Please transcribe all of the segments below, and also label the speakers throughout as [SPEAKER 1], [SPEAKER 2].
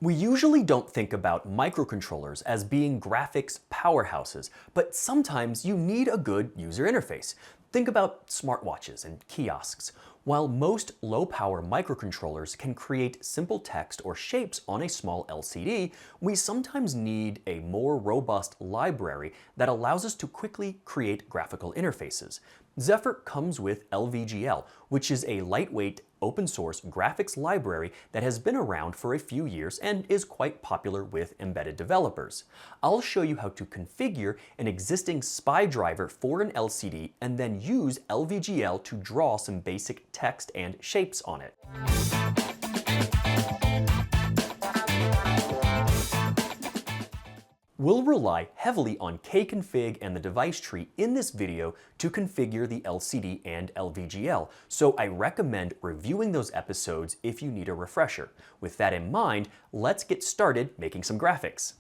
[SPEAKER 1] We usually don't think about microcontrollers as being graphics powerhouses, but sometimes you need a good user interface. Think about smartwatches and kiosks. While most low-power microcontrollers can create simple text or shapes on a small LCD, we sometimes need a more robust library that allows us to quickly create graphical interfaces. Zephyr comes with LVGL, which is a lightweight, open-source graphics library that has been around for a few years and is quite popular with embedded developers. I'll show you how to configure an existing SPI driver for an LCD and then use LVGL to draw some basic text and shapes on it. We'll rely heavily on Kconfig and the Devicetree in this video to configure the LCD and LVGL, so I recommend reviewing those episodes if you need a refresher. With that in mind, let's get started making some graphics.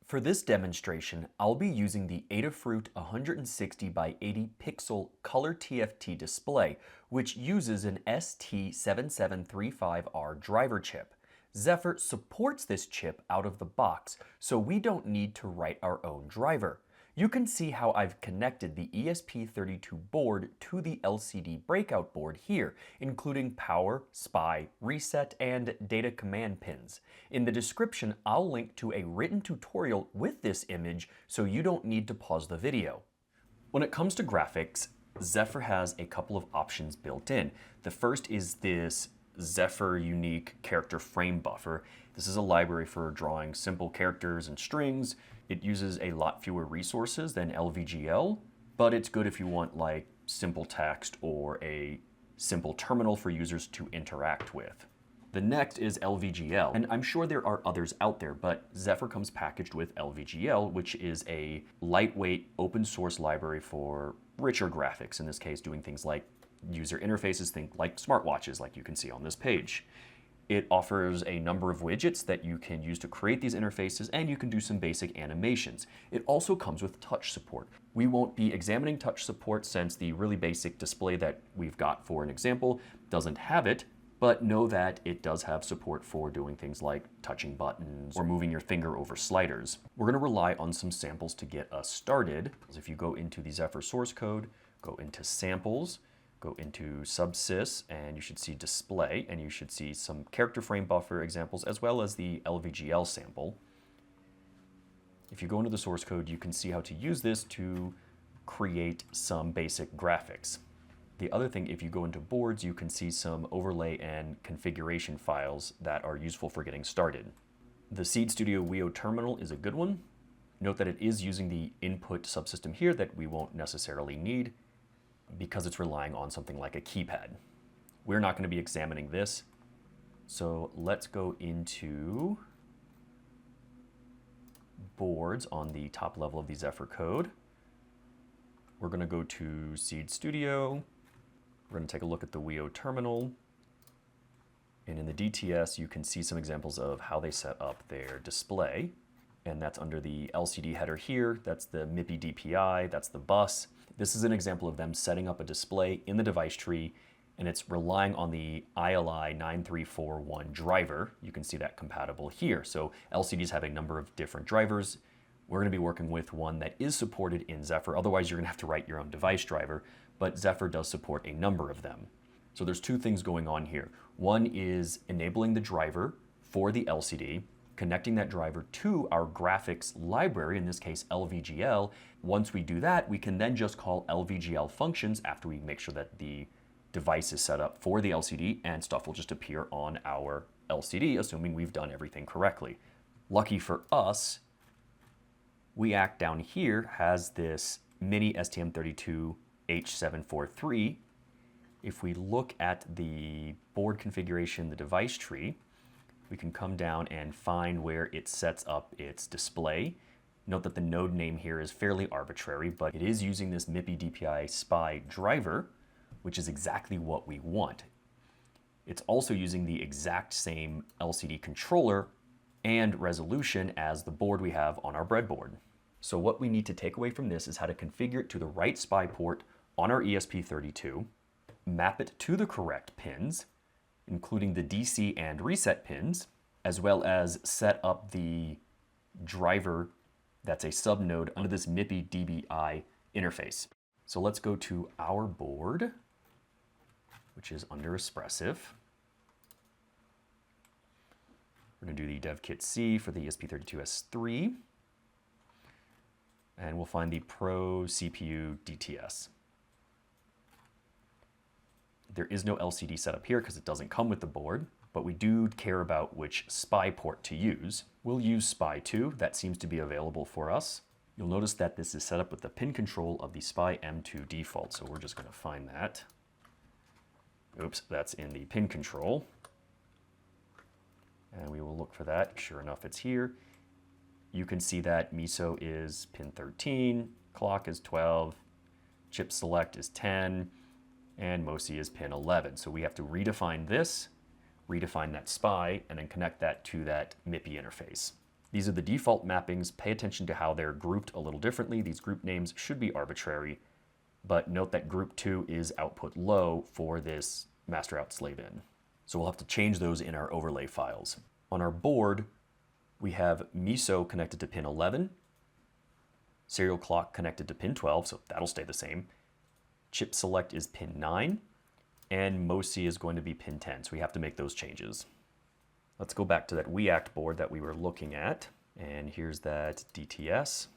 [SPEAKER 1] For this demonstration, I'll be using the Adafruit 160 by 80 pixel color TFT display, which uses an ST7735R driver chip. Zephyr supports this chip out of the box, so we don't need to write our own driver. You can see how I've connected the ESP32 board to the LCD breakout board here, including power, SPI, reset, and data command pins. In the description, I'll link to a written tutorial with this image so you don't need to pause the video. When it comes to graphics, Zephyr has a couple of options built in. The first is this Zephyr unique character frame buffer. This is a library for drawing simple characters and strings. It uses a lot fewer resources than LVGL, but it's good if you want like simple text or a simple terminal for users to interact with. The next is LVGL, and I'm sure there are others out there, but Zephyr comes packaged with LVGL, which is a lightweight open source library for richer graphics, in this case doing things like user interfaces, think like smartwatches like you can see on this page. It offers a number of widgets that you can use to create these interfaces, and you can do some basic animations. It also comes with touch support. We won't be examining touch support since the really basic display that we've got for an example doesn't have it, but know that it does have support for doing things like touching buttons or moving your finger over sliders. We're going to rely on some samples to get us started. If you go into the Zephyr source code, go into samples, go into subsys, and you should see display, and you should see some character frame buffer examples as well as the LVGL sample. If you go into the source code, you can see how to use this to create some basic graphics. The other thing, if you go into boards, you can see some overlay and configuration files that are useful for getting started. The Seed Studio WIO terminal is a good one. Note that it is using the input subsystem here that we won't necessarily need, because it's relying on something like a keypad. We're not going to be examining this, so let's go into boards on the top level of the Zephyr code. We're going to go to Seed Studio. We're going to take a look at the WIO terminal, and in the DTS you can see some examples of how they set up their display, and that's under the LCD header here. That's the MIPI DPI, that's the bus. This is an example of them setting up a display in the Devicetree, and it's relying on the ILI 9341 driver. You can see that compatible here. So LCDs have a number of different drivers. We're going to be working with one that is supported in Zephyr. Otherwise, you're going to have to write your own device driver, but Zephyr does support a number of them. So there's two things going on here. One is enabling the driver for the LCD, connecting that driver to our graphics library, in this case LVGL. Once we do that, we can then just call LVGL functions after we make sure that the device is set up for the LCD, and stuff will just appear on our LCD, assuming we've done everything correctly. Lucky for us, WIAC down here has this mini STM32H743. If we look at the board configuration, the Devicetree, we can come down and find where it sets up its display. Note that the node name here is fairly arbitrary, but it is using this MIPI DPI SPI driver, which is exactly what we want. It's also using the exact same LCD controller and resolution as the board we have on our breadboard. So what we need to take away from this is how to configure it to the right SPI port on our ESP32, map it to the correct pins, including the DC and reset pins, as well as set up the driver that's a subnode under this MIPI DBI interface. So let's go to our board, which is under Espressif. We're going to do the dev kit C for the ESP32S3. And we'll find the Pro CPU DTS. There is no LCD setup here because it doesn't come with the board, but we do care about which SPI port to use. We'll use SPI 2. That seems to be available for us. You'll notice that this is set up with the pin control of the SPI M2 default, so we're just going to find that. Oops, that's in the pin control. And we will look for that. Sure enough, it's here. You can see that MISO is pin 13, clock is 12, chip select is 10, and MOSI is pin 11. So we have to redefine this, redefine that SPI, and then connect that to that MIPI interface. These are the default mappings. Pay attention to how they're grouped a little differently. These group names should be arbitrary, but note that group 2 is output low for this master out slave in. So we'll have to change those in our overlay files. On our board, we have MISO connected to pin 11, serial clock connected to pin 12, so that'll stay the same. Chip select is pin 9, and MOSI is going to be pin 10, so we have to make those changes. Let's go back to that WIACT board that we were looking at, and here's that DTS.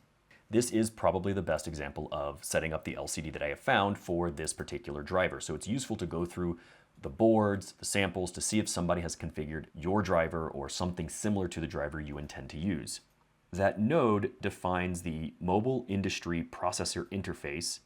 [SPEAKER 1] This is probably the best example of setting up the LCD that I have found for this particular driver, so it's useful to go through the boards, the samples, to see if somebody has configured your driver or something similar to the driver you intend to use. That node defines the mobile industry processor interface,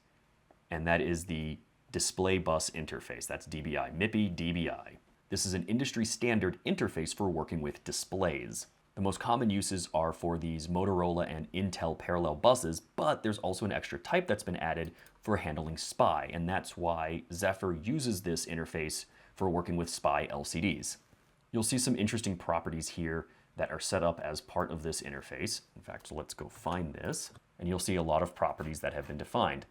[SPEAKER 1] and that is the display bus interface. That's DBI, MIPI DBI. This is an industry standard interface for working with displays. The most common uses are for these Motorola and Intel parallel buses, but there's also an extra type that's been added for handling SPI, and that's why Zephyr uses this interface for working with SPI LCDs. You'll see some interesting properties here that are set up as part of this interface. In fact, let's go find this, and you'll see a lot of properties that have been defined.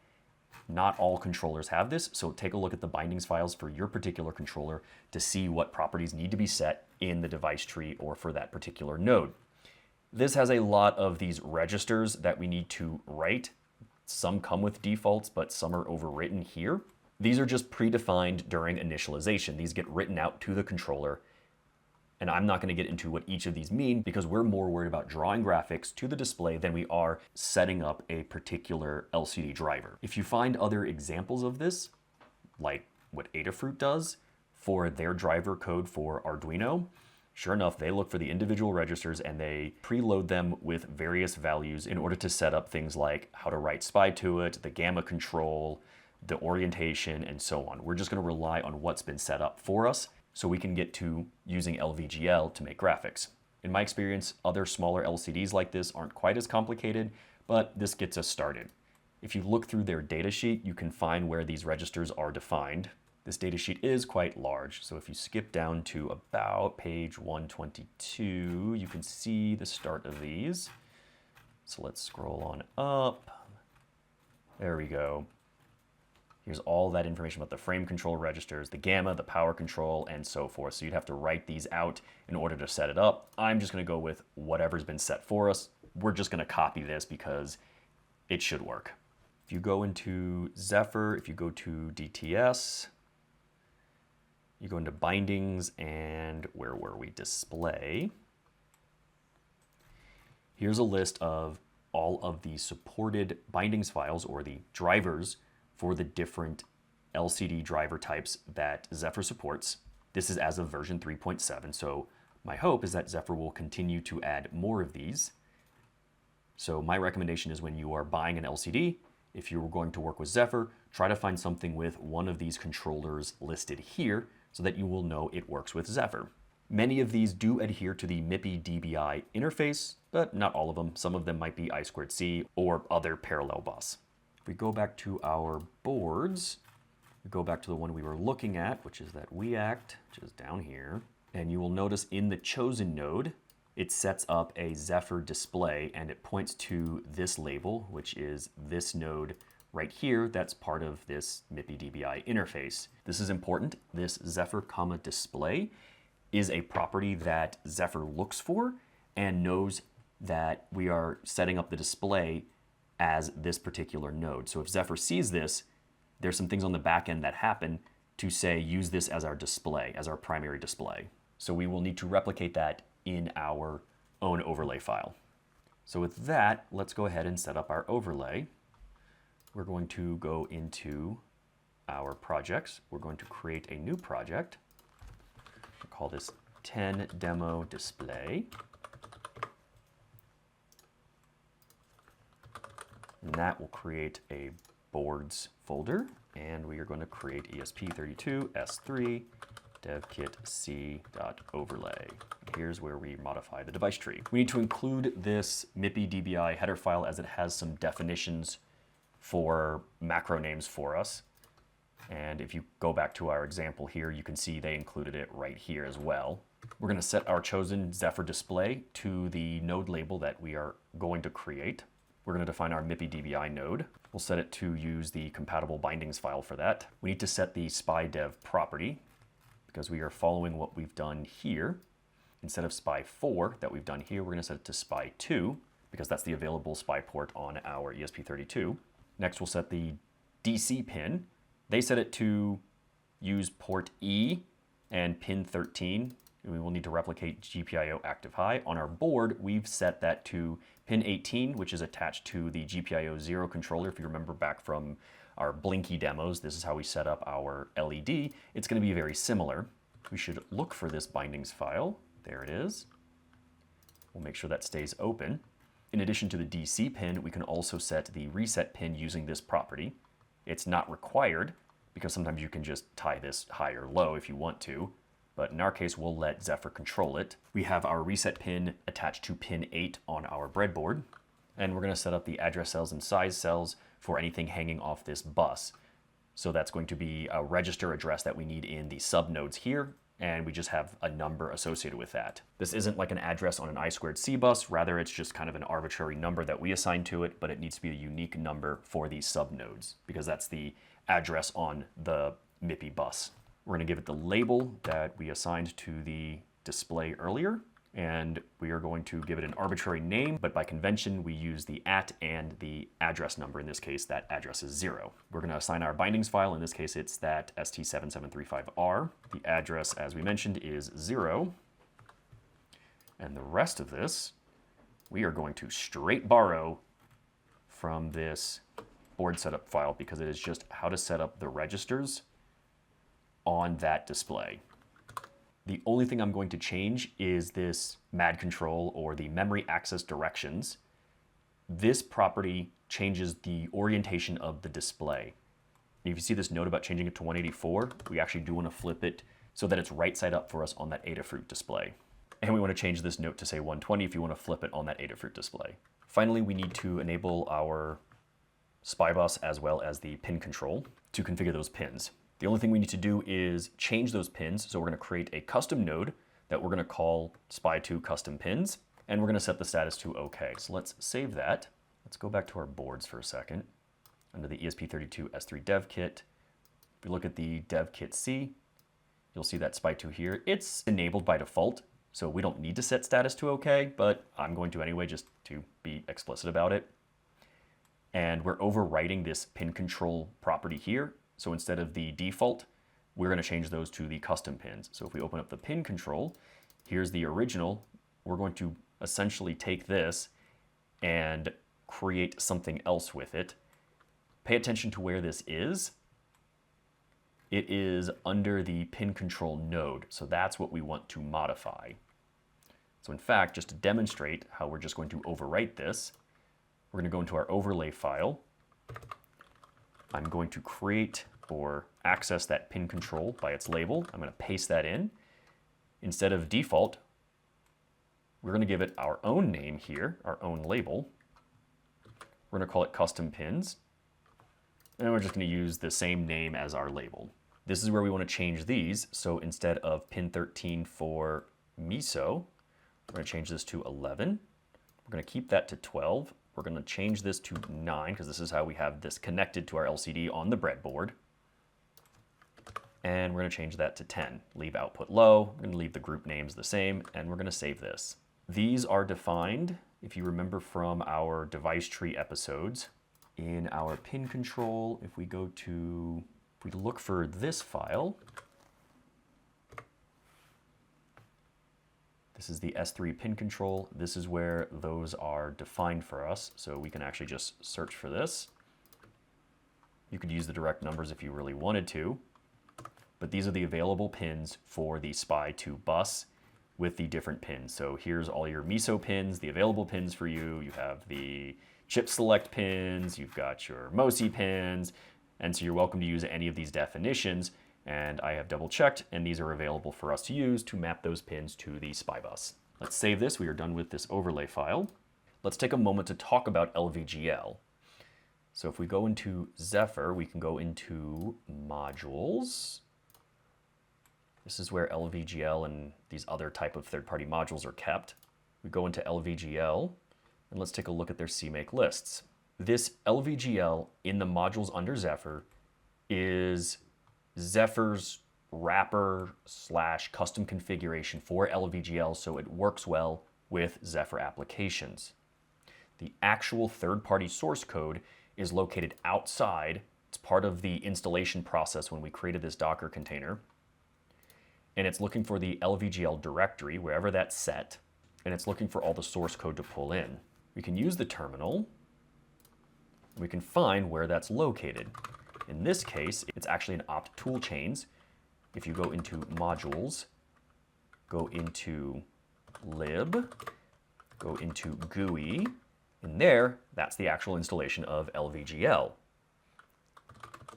[SPEAKER 1] Not all controllers have this, so take a look at the bindings files for your particular controller to see what properties need to be set in the device tree or for that particular node. This has a lot of these registers that we need to write. Some come with defaults, but some are overwritten here. These are just predefined during initialization. These get written out to the controller, and I'm not going to get into what each of these mean because we're more worried about drawing graphics to the display than we are setting up a particular LCD driver. If you find other examples of this, like what Adafruit does for their driver code for Arduino, sure enough, they look for the individual registers and they preload them with various values in order to set up things like how to write SPI to it, the gamma control, the orientation, and so on. We're just going to rely on what's been set up for us so we can get to using LVGL to make graphics. In my experience, other smaller LCDs like this aren't quite as complicated, but this gets us started. If you look through their datasheet, you can find where these registers are defined. This datasheet is quite large, so if you skip down to about page 122, you can see the start of these. So let's scroll on up. There we go. Here's all that information about the frame control registers, the gamma, the power control, and so forth. So you'd have to write these out in order to set it up. I'm just going to go with whatever's been set for us. We're just going to copy this because it should work. If you go into Zephyr, if you go to DTS, you go into bindings, and where were we? Display. Here's a list of all of the supported bindings files or the drivers for the different LCD driver types that Zephyr supports. This is as of version 3.7, so my hope is that Zephyr will continue to add more of these. So my recommendation is when you are buying an LCD, if you're going to work with Zephyr, try to find something with one of these controllers listed here so that you will know it works with Zephyr. Many of these do adhere to the MIPI DBI interface, but not all of them. Some of them might be I2C or other parallel bus. If we go back to our boards, we go back to the one we were looking at, which is that WIACT, which is down here. And you will notice in the chosen node, it sets up a Zephyr display and it points to this label, which is this node right here. That's part of this MIPI DBI interface. This is important. This Zephyr, display is a property that Zephyr looks for and knows that we are setting up the display as this particular node. So if Zephyr sees this, there's some things on the back end that happen to say, use this as our display, as our primary display. So we will need to replicate that in our own overlay file. So with that, let's go ahead and set up our overlay. We're going to go into our projects. We're going to create a new project. We'll call this 10 demo display. And that will create a boards folder. And we are going to create ESP32 S3 devkit c.overlay. Here's where we modify the device tree. We need to include this MIPI DBI header file as it has some definitions for macro names for us. And if you go back to our example here, you can see they included it right here as well. We're going to set our chosen Zephyr display to the node label that we are going to create. We're going to define our MIPI DBI node. We'll set it to use the compatible bindings file for that. We need to set the SPI dev property because we are following what we've done here. Instead of SPI 4 that we've done here, we're going to set it to SPI 2 because that's the available SPI port on our ESP32. Next, we'll set the DC pin. They set it to use port E and pin 13. We will need to replicate GPIO active high. On our board, we've set that to pin 18, which is attached to the GPIO 0 controller. If you remember back from our Blinky demos, this is how we set up our LED. It's going to be very similar. We should look for this bindings file. There it is. We'll make sure that stays open. In addition to the DC pin, we can also set the reset pin using this property. It's not required because sometimes you can just tie this high or low if you want to. But in our case, we'll let Zephyr control it. We have our reset pin attached to pin 8 on our breadboard. And we're going to set up the address cells and size cells for anything hanging off this bus. So that's going to be a register address that we need in the subnodes here. And we just have a number associated with that. This isn't like an address on an I2C bus. Rather, it's just kind of an arbitrary number that we assign to it, but it needs to be a unique number for these subnodes because that's the address on the MIPI bus. We're going to give it the label that we assigned to the display earlier, and we are going to give it an arbitrary name, but by convention, we use the @ and the address number. In this case, that address is 0. We're going to assign our bindings file. In this case, it's that ST7735R. The address, as we mentioned, is 0. And the rest of this, we are going to straight borrow from this board setup file because it is just how to set up the registers on that display. The only thing I'm going to change is this MAD control or the memory access directions. This property changes the orientation of the display. If you see this note about changing it to 184, we actually do want to flip it so that it's right side up for us on that Adafruit display. And we want to change this note to say 120 if you want to flip it on that Adafruit display. Finally, we need to enable our SPI bus as well as the pin control to configure those pins. The only thing we need to do is change those pins. So we're going to create a custom node that we're going to call SPI2 custom pins, and we're going to set the status to OK. So let's save that. Let's go back to our boards for a second. Under the ESP32 S3 dev kit, if we look at the dev kit C, you'll see that SPI2 here. It's enabled by default, so we don't need to set status to OK, but I'm going to anyway just to be explicit about it. And we're overwriting this pin control property here. So instead of the default, we're going to change those to the custom pins. So if we open up the pin control, here's the original. We're going to essentially take this and create something else with it. Pay attention to where this is. It is under the pin control node. So that's what we want to modify. So in fact, just to demonstrate how we're just going to overwrite this, we're going to go into our overlay file. I'm going to create or access that pin control by its label. I'm going to paste that in. Instead of default, we're going to give it our own name here, our own label. We're going to call it custom pins. And we're just going to use the same name as our label. This is where we want to change these. So instead of pin 13 for MISO, we're going to change this to 11. We're going to keep that to 12. We're going to change this to 9 because this is how we have this connected to our LCD on the breadboard. and we're going to change that to 10. Leave output low, we're going to leave the group names the same, and we're going to save this. These are defined, if you remember from our Devicetree episodes, in our pin control. If we look for this file, this is the S3 pin control. This is where those are defined for us, so we can actually just search for this. You could use the direct numbers if you really wanted to, but these are the available pins for the SPI2 bus with the different pins. So here's all your MISO pins, the available pins for you. You have the chip select pins, you've got your MOSI pins, and so you're welcome to use any of these definitions. And I have double checked, and these are available for us to use to map those pins to the SPI bus. Let's save this. We are done with this overlay file. Let's take a moment to talk about LVGL. So if we go into Zephyr, we can go into modules. This is where LVGL and these other type of third-party modules are kept. We go into LVGL, and let's take a look at their CMake lists. This LVGL in the modules under Zephyr is Zephyr's wrapper / custom configuration for LVGL, so it works well with Zephyr applications. The actual third-party source code is located outside. It's part of the installation process when we created this Docker container. And it's looking for the LVGL directory, wherever that's set, and it's looking for all the source code to pull in. We can use the terminal. We can find where that's located. In this case, it's actually in opt toolchains. If you go into modules, go into lib, go into GUI, and there, that's the actual installation of LVGL.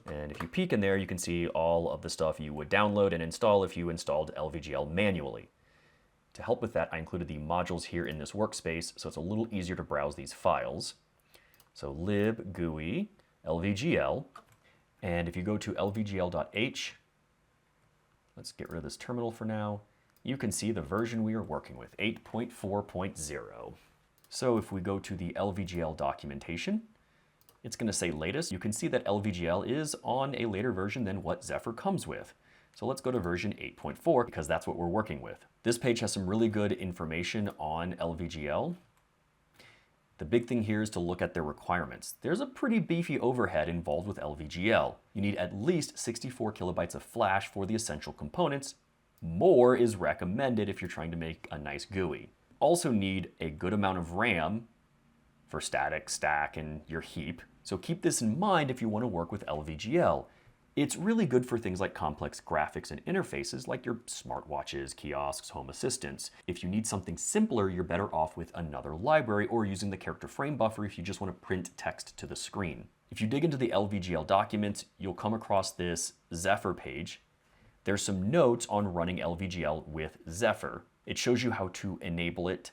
[SPEAKER 1] And if you peek in there, you can see all of the stuff you would download and install if you installed LVGL manually. To help with that, I included the modules here in this workspace, so it's a little easier to browse these files. So lib GUI LVGL, and if you go to lvgl.h, let's get rid of this terminal for now, you can see the version we are working with, 8.4.0. So if we go to the LVGL documentation, it's going to say latest. You can see that LVGL is on a later version than what Zephyr comes with. So let's go to version 8.4 because that's what we're working with. This page has some really good information on LVGL. The big thing here is to look at their requirements. There's a pretty beefy overhead involved with LVGL. You need at least 64 kilobytes of flash for the essential components. More is recommended if you're trying to make a nice GUI. Also need a good amount of RAM for static, stack, and your heap. So keep this in mind if you want to work with LVGL. It's really good for things like complex graphics and interfaces like your smartwatches, kiosks, home assistants. If you need something simpler, you're better off with another library or using the character frame buffer if you just want to print text to the screen. If you dig into the LVGL documents, you'll come across this Zephyr page. There's some notes on running LVGL with Zephyr. It shows you how to enable it,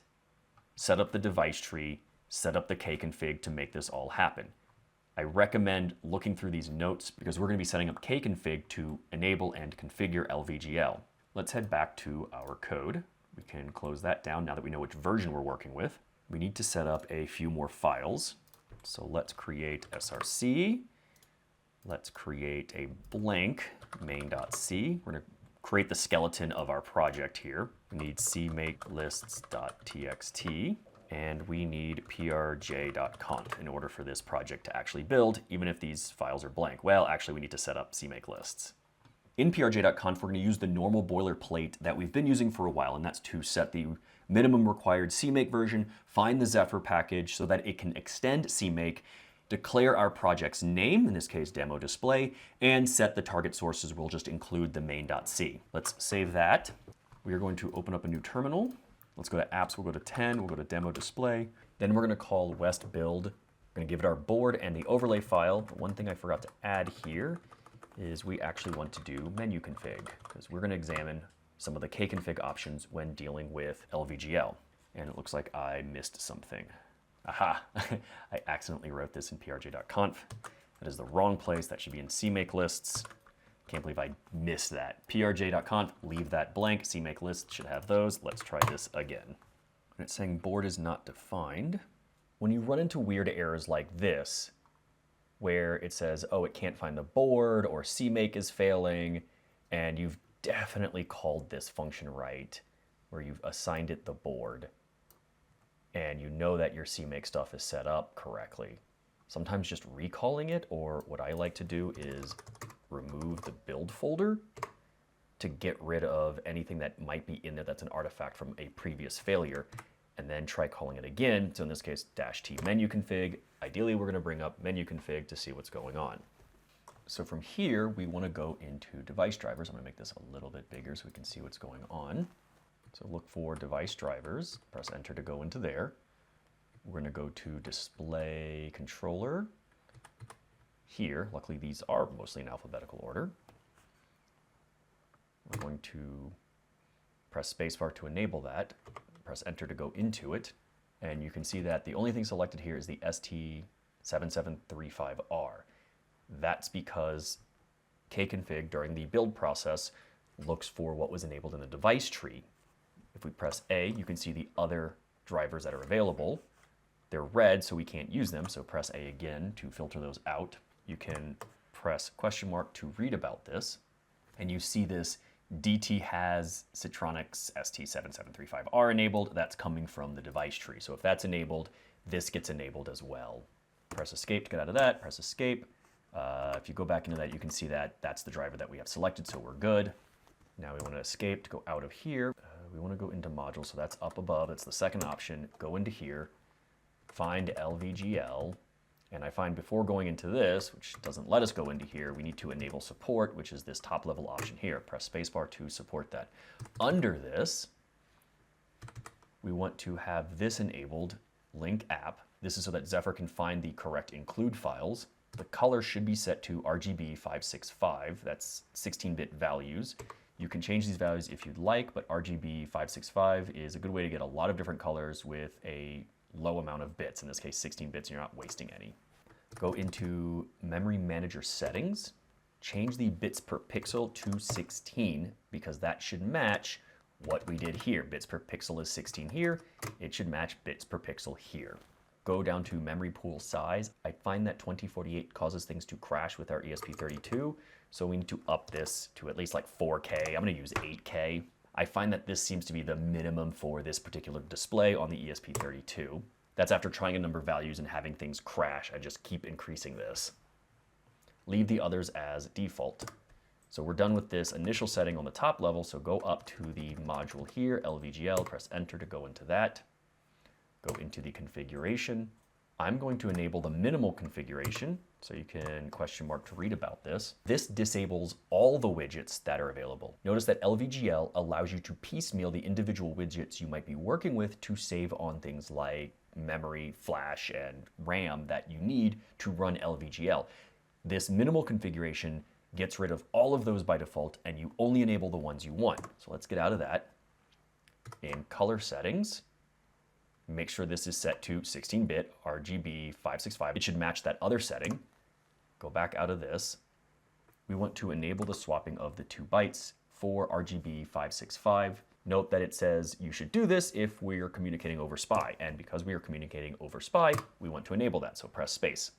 [SPEAKER 1] set up the Devicetree, set up the Kconfig to make this all happen. I recommend looking through these notes because we're going to be setting up Kconfig to enable and configure LVGL. Let's head back to our code. We can close that down now that we know which version we're working with. We need to set up a few more files. So let's create src. Let's create a blank main.c. We're going to create the skeleton of our project here. We need cmakelists.txt. And we need prj.conf in order for this project to actually build, even if these files are blank. Well, actually, we need to set up CMake lists. In prj.conf, we're going to use the normal boilerplate that we've been using for a while, and that's to set the minimum required CMake version, find the Zephyr package so that it can extend CMake, declare our project's name, in this case demo display, and set the target sources. We'll just include the main.c. Let's save that. We are going to open up a new terminal. Let's go to apps, we'll go to 10, we'll go to demo display. Then we're gonna call West build. We're gonna give it our board and the overlay file. But one thing I forgot to add here is we actually want to do menu config because we're gonna examine some of the Kconfig options when dealing with LVGL. And it looks like I missed something. Aha, I accidentally wrote this in prj.conf. That is the wrong place, that should be in CMake lists. Can't believe I missed that. prj.conf, leave that blank. CMake list should have those. Let's try this again. And it's saying board is not defined. When you run into weird errors like this, where it says, oh, it can't find the board, or CMake is failing, And you've definitely called this function right, where you've assigned it the board, and you know that your CMake stuff is set up correctly. Sometimes just recalling it, or what I like to do is remove the build folder to get rid of anything that might be in there that's an artifact from a previous failure, and then try calling it again. So in this case, -t menu config. Ideally, we're going to bring up menu config to see what's going on. So from here, we want to go into device drivers. I'm going to make this a little bit bigger so we can see what's going on. So look for device drivers, press enter to go into there. We're going to go to display controller here. Luckily, these are mostly in alphabetical order. We're going to press spacebar to enable that, press enter to go into it, and you can see that the only thing selected here is the ST7735R. That's because Kconfig during the build process looks for what was enabled in the device tree. If we press A, you can see the other drivers that are available. They're red, so we can't use them, so press A again to filter those out. You can press question mark to read about this, and you see this DT has Citronics ST7735R enabled. That's coming from the device tree. So if that's enabled, this gets enabled as well. Press escape to get out of that, press escape. If you go back into that, you can see that that's the driver that we have selected, so we're good. Now we want to escape to go out of here. We want to go into modules, so that's up above. That's the second option. Go into here, find LVGL, and I find before going into this, which doesn't let us go into here, we need to enable support, which is this top level option here. Press spacebar to support that. Under this, we want to have this enabled, link app. This is so that Zephyr can find the correct include files. The color should be set to RGB 565. That's 16-bit values. You can change these values if you'd like, but RGB 565 is a good way to get a lot of different colors with a low amount of bits. In this case, 16 bits, and you're not wasting any. Go into Memory Manager Settings. Change the bits per pixel to 16 because that should match what we did here. Bits per pixel is 16 here. It should match bits per pixel here. Go down to memory pool size. I find that 2048 causes things to crash with our ESP32, so we need to up this to at least like 4K. I'm going to use 8K. I find that this seems to be the minimum for this particular display on the ESP32. That's after trying a number of values and having things crash. I just keep increasing this. Leave the others as default. So we're done with this initial setting on the top level, so go up to the module here, LVGL, press enter to go into that. Go into the configuration. I'm going to enable the minimal configuration, so you can question mark to read about this. This disables all the widgets that are available. Notice that LVGL allows you to piecemeal the individual widgets you might be working with to save on things like memory, flash, and RAM that you need to run LVGL. This minimal configuration gets rid of all of those by default, and you only enable the ones you want. So let's get out of that. In color settings, make sure this is set to 16-bit RGB 565. It should match that other setting. Go back out of this. We want to enable the swapping of the 2 bytes for RGB 565. Note that it says you should do this if we're communicating over SPI. And because we are communicating over SPI, we want to enable that. So press space.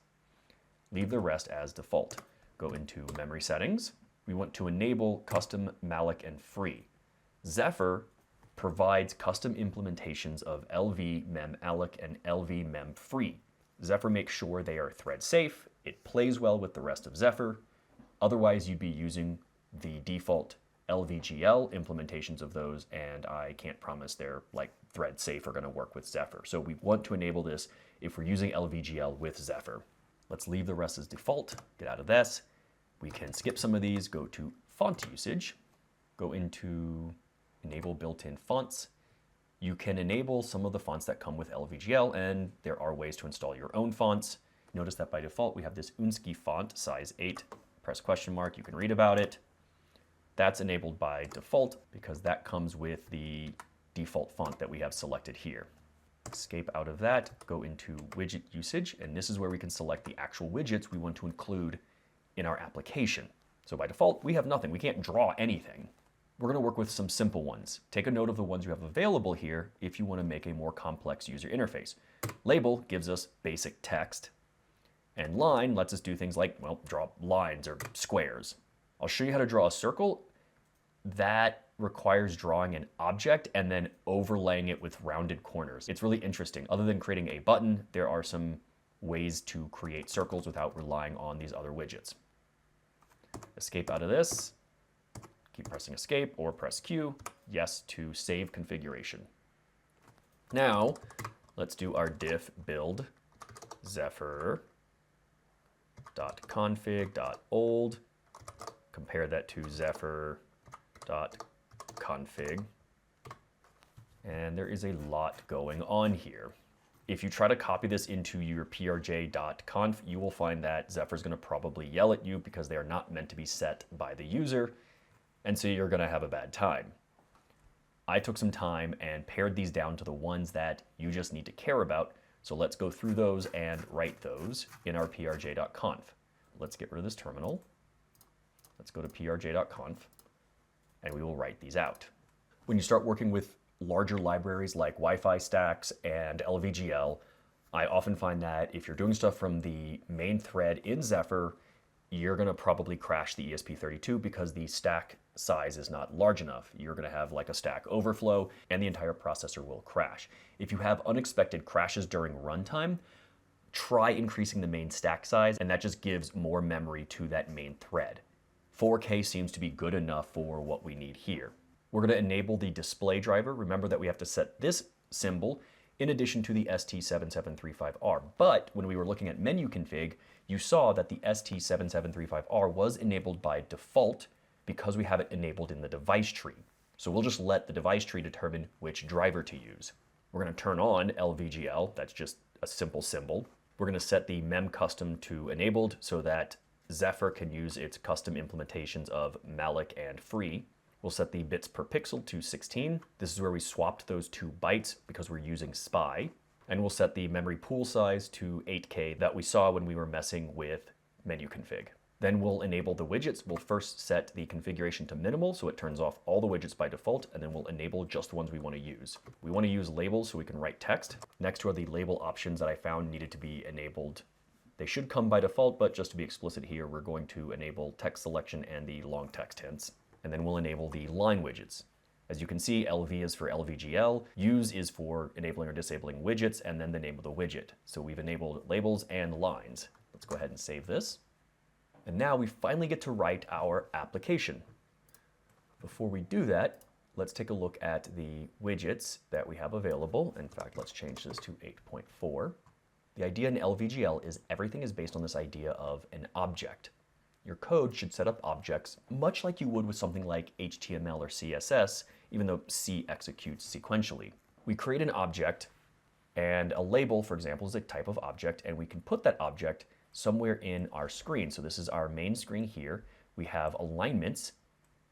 [SPEAKER 1] Leave the rest as default. Go into memory settings. We want to enable custom malloc and free. Zephyr provides custom implementations of LV mem alloc and LV mem free. Zephyr makes sure they are thread safe. It plays well with the rest of Zephyr. Otherwise, you'd be using the default LVGL implementations of those, and I can't promise they're like thread safe or going to work with Zephyr. So we want to enable this if we're using LVGL with Zephyr. Let's leave the rest as default. Get out of this. We can skip some of these, go to font usage, go into enable built-in fonts. You can enable some of the fonts that come with LVGL, and there are ways to install your own fonts. Notice that by default, we have this Unsky font, size 8. Press question mark, you can read about it. That's enabled by default because that comes with the default font that we have selected here. Escape out of that, go into widget usage, and this is where we can select the actual widgets we want to include in our application. So by default, we have nothing. We can't draw anything. We're going to work with some simple ones. Take a note of the ones you have available here if you want to make a more complex user interface. Label gives us basic text, and line lets us do things like, well, draw lines or squares. I'll show you how to draw a circle, that requires drawing an object and then overlaying it with rounded corners. It's really interesting. Other than creating a button, there are some ways to create circles without relying on these other widgets. Escape out of this, keep pressing escape or press Q, yes to save configuration. Now, let's do our diff build Zephyr.config.old, compare that to Zephyr.config, and there is a lot going on here. If you try to copy this into your prj.conf, you will find that Zephyr is going to probably yell at you because they are not meant to be set by the user, and so you're going to have a bad time. I took some time and pared these down to the ones that you just need to care about, so let's go through those and write those in our prj.conf. Let's get rid of this terminal. Let's go to prj.conf, and we will write these out. When you start working with larger libraries like Wi-Fi stacks and LVGL, I often find that if you're doing stuff from the main thread in Zephyr, you're going to probably crash the ESP32 because the stack size is not large enough. You're going to have like a stack overflow and the entire processor will crash. If you have unexpected crashes during runtime, try increasing the main stack size, and that just gives more memory to that main thread. 4K seems to be good enough for what we need here. We're going to enable the display driver. Remember that we have to set this symbol in addition to the ST7735R. But when we were looking at menu config, you saw that the ST7735R was enabled by default because we have it enabled in the Devicetree. So we'll just let the Devicetree determine which driver to use. We're going to turn on LVGL. That's just a simple symbol. We're going to set the mem custom to enabled so that Zephyr can use its custom implementations of malloc and free. We'll set the bits per pixel to 16. This is where we swapped those 2 bytes because we're using SPI. And we'll set the memory pool size to 8K that we saw when we were messing with menu config. Then we'll enable the widgets. We'll first set the configuration to minimal so it turns off all the widgets by default, and then we'll enable just the ones we want to use. We want to use labels so we can write text. Next are the label options that I found needed to be enabled. They should come by default, but just to be explicit here, we're going to enable text selection and the long text hints. And then we'll enable the line widgets. As you can see, LV is for LVGL, use is for enabling or disabling widgets, and then the name of the widget. So we've enabled labels and lines. Let's go ahead and save this. And now we finally get to write our application. Before we do that, let's take a look at the widgets that we have available. In fact, let's change this to 8.4. The idea in LVGL is everything is based on this idea of an object. Your code should set up objects much like you would with something like HTML or CSS, even though C executes sequentially. We create an object, and a label, for example, is a type of object, and we can put that object somewhere in our screen. So this is our main screen here. We have alignments,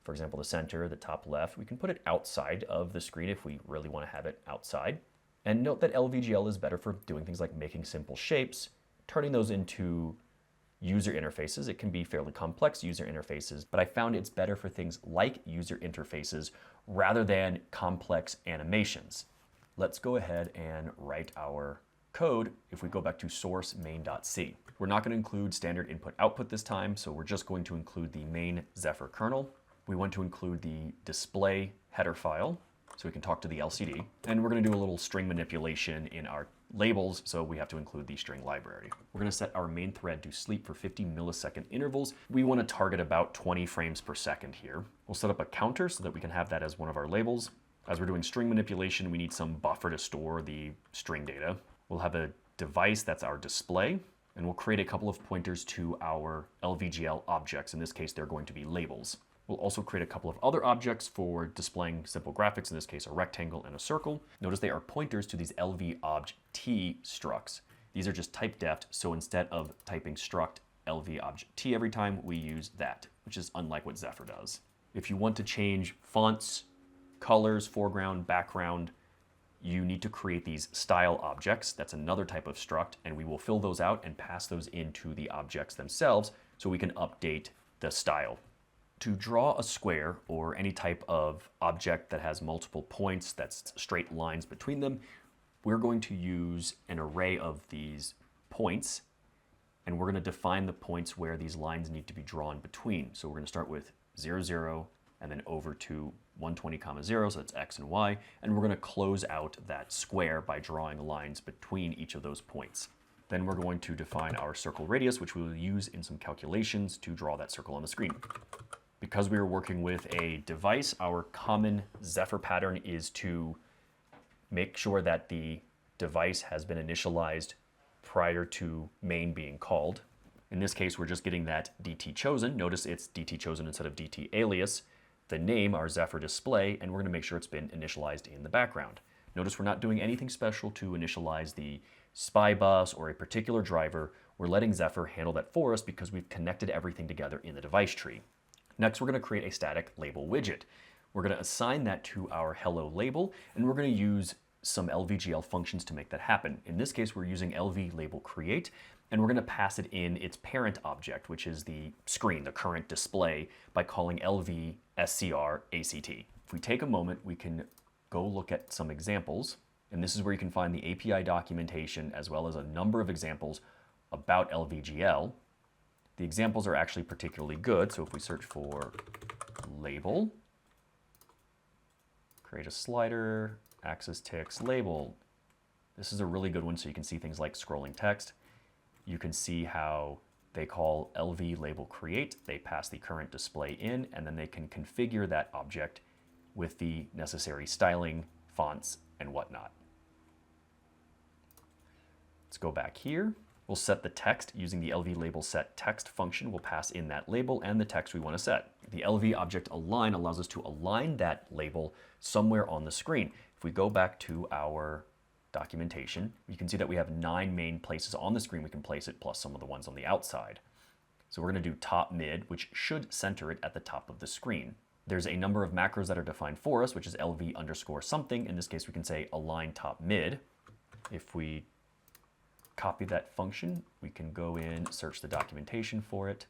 [SPEAKER 1] for example, the center, the top left. We can put it outside of the screen if we really want to have it outside. And note that LVGL is better for doing things like making simple shapes, turning those into user interfaces. It can be fairly complex user interfaces, but I found it's better for things like user interfaces rather than complex animations. Let's go ahead and write our code if we go back to source main.c. We're not going to include standard input-output this time, so we're just going to include the main Zephyr kernel. We want to include the display header file so we can talk to the LCD. And we're going to do a little string manipulation in our labels, so we have to include the string library. We're going to set our main thread to sleep for 50 millisecond intervals. We want to target about 20 frames per second here. We'll set up a counter so that we can have that as one of our labels. As we're doing string manipulation, we need some buffer to store the string data. We'll have a device that's our display, and we'll create a couple of pointers to our LVGL objects. In this case, they're going to be labels. We'll also create a couple of other objects for displaying simple graphics, in this case a rectangle and a circle. Notice they are pointers to these LVObj T structs. These are just type deft, so instead of typing struct LVObj T every time, we use that, which is unlike what Zephyr does. If you want to change fonts, colors, foreground, background, you need to create these style objects. That's another type of struct, and we will fill those out and pass those into the objects themselves so we can update the style. To draw a square or any type of object that has multiple points, that's straight lines between them, we're going to use an array of these points, and we're going to define the points where these lines need to be drawn between. So we're going to start with 0, 0, and then over to 120, 0, so that's X and Y, and we're going to close out that square by drawing lines between each of those points. Then we're going to define our circle radius, which we will use in some calculations to draw that circle on the screen. Because we are working with a device, our common Zephyr pattern is to make sure that the device has been initialized prior to main being called. In this case, we're just getting that DT chosen. Notice it's DT chosen instead of DT alias. The name, our Zephyr display, and we're going to make sure it's been initialized in the background. Notice we're not doing anything special to initialize the SPI bus or a particular driver. We're letting Zephyr handle that for us because we've connected everything together in the device tree. Next, we're going to create a static label widget. We're going to assign that to our hello label, and we're going to use some LVGL functions to make that happen. In this case, we're using LV label create, and we're going to pass it in its parent object, which is the screen, the current display, by calling LV SCR ACT. If we take a moment, we can go look at some examples, and this is where you can find the API documentation as well as a number of examples about LVGL. The examples are actually particularly good, so if we search for label, create a slider, axis ticks, label. This is a really good one so you can see things like scrolling text. You can see how they call LV label create, they pass the current display in, and then they can configure that object with the necessary styling, fonts, and whatnot. Let's go back here. We'll set the text using the LV label set text function. We'll pass in that label and the text we want to set. The LV object align allows us to align that label somewhere on the screen. If we go back to our documentation, you can see that we have 9 main places on the screen we can place it, plus some of the ones on the outside. So we're going to do top mid, which should center it at the top of the screen. There's a number of macros that are defined for us, which is LV underscore something. In this case, we can say align top mid. If we copy that function, we can go in, search the documentation for it.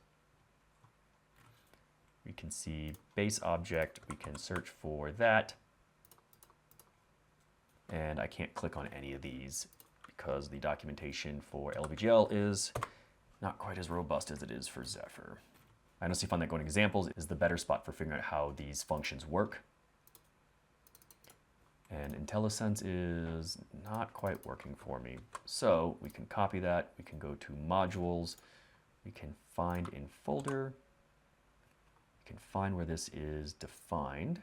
[SPEAKER 1] We can see base object, we can search for that. And I can't click on any of these because the documentation for LVGL is not quite as robust as it is for Zephyr. I honestly find that going examples is the better spot for figuring out how these functions work. And IntelliSense is not quite working for me. So we can copy that, we can go to modules, we can find in folder, we can find where this is defined.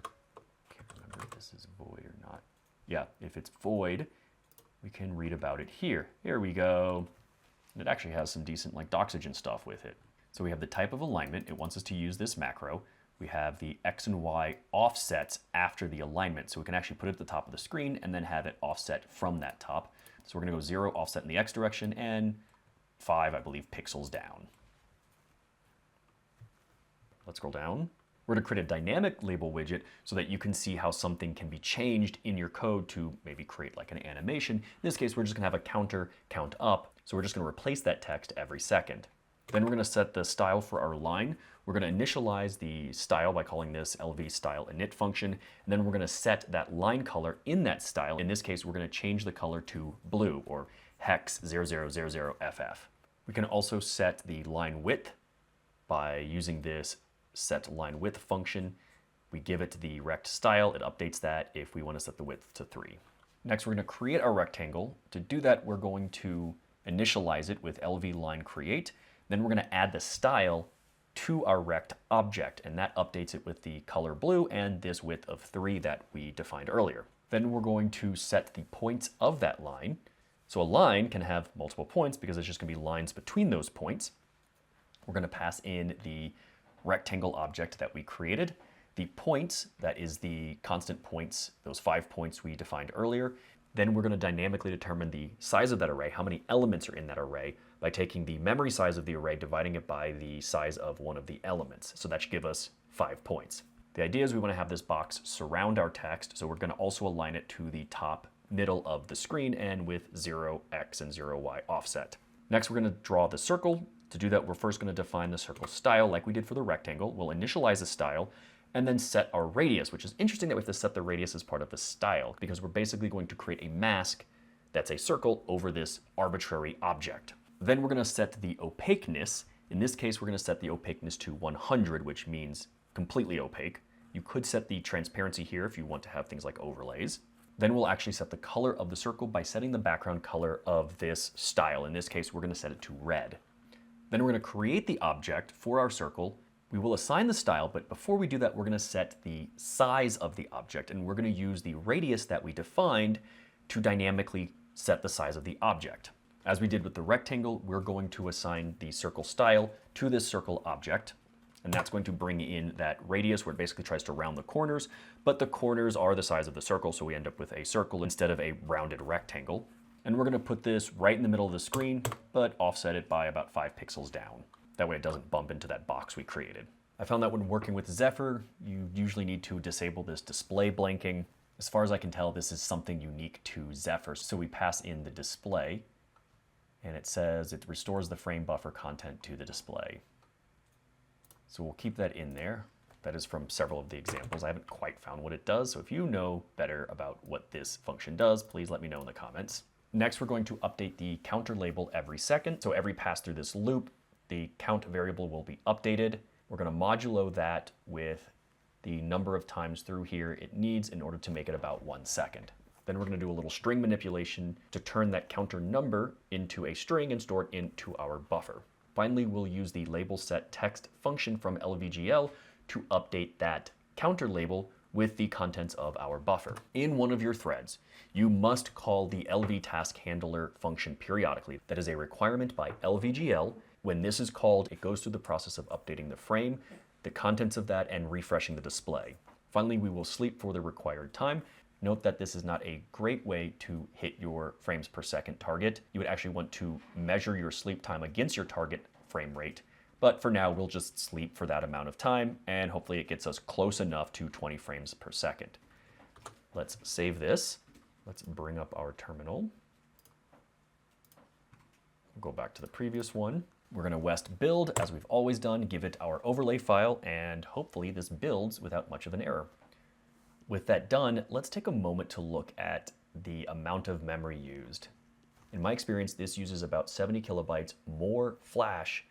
[SPEAKER 1] Can't remember if this is void or not. Yeah, if it's void, we can read about it here. Here we go. And it actually has some decent like Doxygen stuff with it. So we have the type of alignment. It wants us to use this macro. We have the X and Y offsets after the alignment. So we can actually put it at the top of the screen and then have it offset from that top. So we're gonna go 0 offset in the X direction and 5, I believe, pixels down. Let's scroll down. We're gonna create a dynamic label widget so that you can see how something can be changed in your code to maybe create like an animation. In this case, we're just gonna have a counter count up. So we're just gonna replace that text every second. Then we're gonna set the style for our line. We're going to initialize the style by calling this LV style init function, and then we're going to set that line color in that style. In this case, we're going to change the color to blue or hex 0000FF. We can also set the line width by using this set line width function. We give it the rect style, it updates that if we want to set the width to 3. Next, we're going to create our rectangle. To do that, we're going to initialize it with LV line create. Then we're going to add the style to our rect object, and that updates it with the color blue and this width of 3 that we defined earlier. Then we're going to set the points of that line. So a line can have multiple points because it's just going to be lines between those points. We're going to pass in the rectangle object that we created. The points, that is the constant points, those 5 points we defined earlier. Then we're going to dynamically determine the size of that array, how many elements are in that array, by taking the memory size of the array, dividing it by the size of one of the elements. So that should give us 5 points. The idea is we want to have this box surround our text, so we're going to also align it to the top middle of the screen and with 0x and 0y offset. Next, we're going to draw the circle. To do that, we're first going to define the circle style like we did for the rectangle. We'll initialize the style and then set our radius, which is interesting that we have to set the radius as part of the style because we're basically going to create a mask that's a circle over this arbitrary object. Then we're going to set the opaqueness In this case, we're going to set the opaqueness to 100, which means completely opaque. You could set the transparency here if you want to have things like overlays. Then we'll actually set the color of the circle by setting the background color of this style. In this case, we're going to set it to red. Then we're going to create the object for our circle. We will assign the style, but before we do that, we're going to set the size of the object, and we're going to use the radius that we defined to dynamically set the size of the object. As we did with the rectangle, we're going to assign the circle style to this circle object, and that's going to bring in that radius where it basically tries to round the corners, but the corners are the size of the circle, so we end up with a circle instead of a rounded rectangle. And we're going to put this right in the middle of the screen, but offset it by about 5 pixels down. That way it doesn't bump into that box we created. I found that when working with Zephyr, you usually need to disable this display blanking. As far as I can tell, this is something unique to Zephyr, so we pass in the display, and it says it restores the frame buffer content to the display. So we'll keep that in there. That is from several of the examples. I haven't quite found what it does, so if you know better about what this function does, please let me know in the comments. Next, we're going to update the counter label every second. So every pass through this loop, the count variable will be updated. We're going to modulo that with the number of times through here it needs in order to make it about 1 second. Then we're going to do a little string manipulation to turn that counter number into a string and store it into our buffer. Finally, we'll use the label set text function from LVGL to update that counter label with the contents of our buffer. In one of your threads, you must call the LV task handler function periodically. That is a requirement by LVGL. When this is called, it goes through the process of updating the frame, the contents of that, and refreshing the display. Finally, we will sleep for the required time. Note that this is not a great way to hit your frames per second target. You would actually want to measure your sleep time against your target frame rate. But for now, we'll just sleep for that amount of time, and hopefully it gets us close enough to 20 frames per second. Let's save this. Let's bring up our terminal. We'll go back to the previous one. We're going to west build, as we've always done, give it our overlay file, and hopefully this builds without much of an error. With that done, let's take a moment to look at the amount of memory used. In my experience, this uses about 70 kilobytes more flash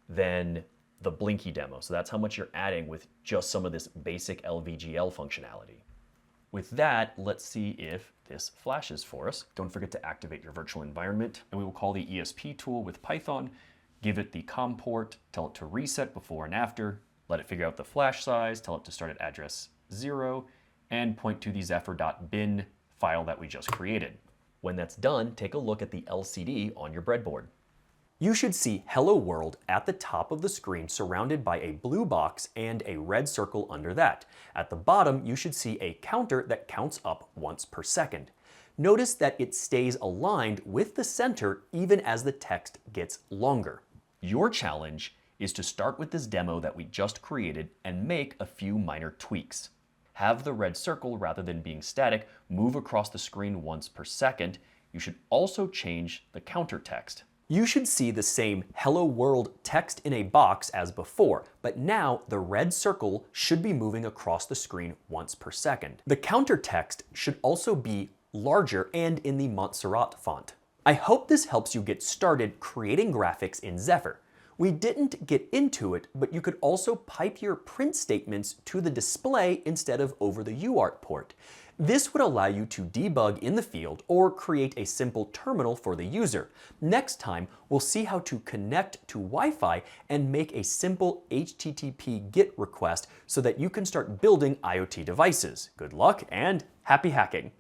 [SPEAKER 1] than the Blinky demo. So that's how much you're adding with just some of this basic LVGL functionality. With that, let's see if this flashes for us. Don't forget to activate your virtual environment, and we will call the ESP tool with Python, give it the COM port, tell it to reset before and after, let it figure out the flash size, tell it to start at address 0, and point to the zephyr.bin file that we just created. When that's done, take a look at the LCD on your breadboard. You should see Hello World at the top of the screen surrounded by a blue box and a red circle under that. At the bottom, you should see a counter that counts up once per second. Notice that it stays aligned with the center even as the text gets longer. Your challenge is to start with this demo that we just created and make a few minor tweaks. Have the red circle, rather than being static, move across the screen once per second. You should also change the counter text. You should see the same Hello World text in a box as before, but now the red circle should be moving across the screen once per second. The counter text should also be larger and in the Montserrat font. I hope this helps you get started creating graphics in Zephyr. We didn't get into it, but you could also pipe your print statements to the display instead of over the UART port. This would allow you to debug in the field or create a simple terminal for the user. Next time, we'll see how to connect to Wi-Fi and make a simple HTTP GET request so that you can start building IoT devices. Good luck and happy hacking!